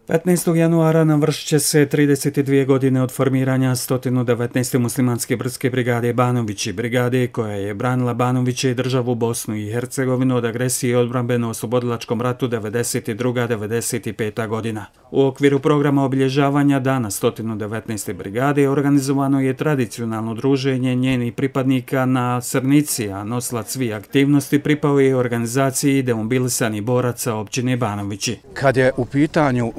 15. januara navršit će se 32 godine od formiranja 119. muslimanske brdske brigade Banovići, brigade koja je branila Banoviće i državu Bosnu i Hercegovinu od agresije i odbrambeno oslobodilačkom ratu 92-95. godina. U okviru programa obilježavanja dana 119. brigade organizovano je tradicionalno druženje njenih pripadnika na Srnici, a nosilac svih aktivnosti pripao je organizaciji demobilisanih boraca općine Banovići. Kad je u pitanju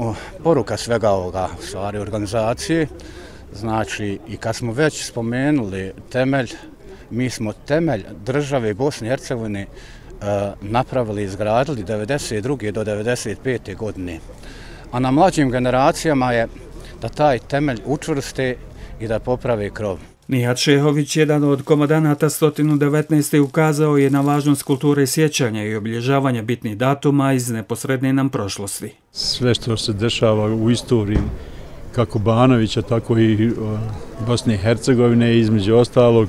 poruka svega ovoga, u stvari organizacije, znači i kad smo već spomenuli temelj, mi smo temelj države Bosne i Hercegovine napravili i izgradili 92. do 95. godine. A na mlađim generacijama je da taj temelj učvrste i da poprave krov. Nihat Šehović, jedan od komandanata 119. ukazao je na važnost kulture sjećanja i obilježavanja bitnih datuma iz neposredne nam prošlosti. Sve što se dešava u istoriji kako Banovića, tako i Bosne i Hercegovine, između ostalog,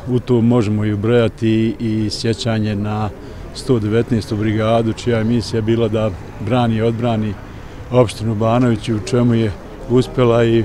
u to možemo i ubrojati i sjećanje na 119. brigadu, čija je misija bila da brani i odbrani opštinu Banoviću, u čemu je uspjela i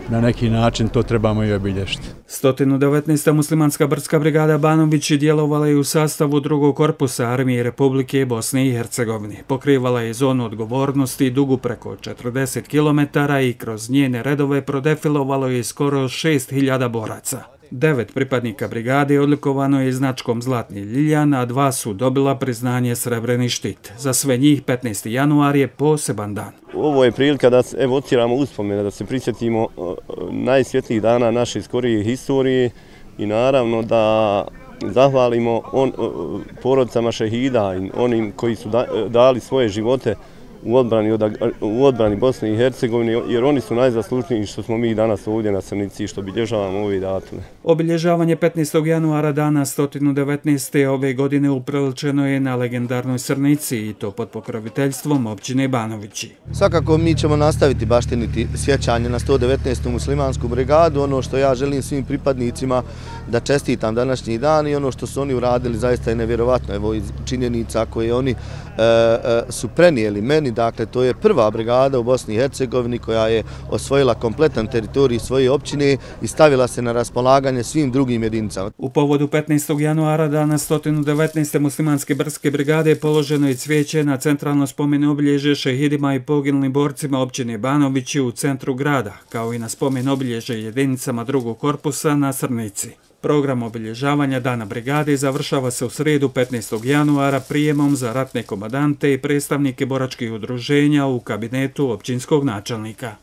na neki način to trebamo i obilježiti. 119. muslimanska brdska brigada Banovići djelovala je u sastavu drugog korpusa Armije Republike Bosne i Hercegovine. Pokrivala je zonu odgovornosti dugu preko 40 km i kroz njene redove prodefilovalo je skoro 6.000 boraca. 9 pripadnika brigade odlikovano je značkom Zlatni Ljiljan, a 2 su dobila priznanje Srebreni štit. Za sve njih 15. januar je poseban dan. Ovo je prilika da evociramo uspomene, da se prisjetimo najsvjetlijih dana naše skorije historije i naravno da zahvalimo porodicama šehida i onim koji su dali svoje živote u odbrani Bosne i Hercegovine, jer oni su najzaslužniji što smo mi danas ovdje na Srnici i što obilježavamo ove datume. Obilježavanje 15. januara dana 119. ove godine upriličeno je na legendarnoj Srnici i to pod pokroviteljstvom općine Banovići. Svakako mi ćemo nastaviti baštiniti sjećanje na 119. muslimansku brigadu. Ono što ja želim svim pripadnicima da čestitam današnji dan i ono što su oni uradili zaista je nevjerovatno. Evo iz činjenica koje oni su prenijeli meni. Dakle, to je prva brigada u Bosni i Hercegovini koja je osvojila kompletan teritorij svoje općine i stavila se na raspolaganje svim drugim jedinicama. U povodu 15. januara dana 119. muslimanske brdske brigade položeno je cvijeće na centralno spomen obilježje šehidima i poginulim borcima općine Banovići u centru grada, kao i na spomen obilježje jedinicama drugog korpusa na Srnici. Program obilježavanja Dana brigade završava se u srijedu 15. januara prijemom za ratne komandante i predstavnike boračkih udruženja u kabinetu općinskog načelnika.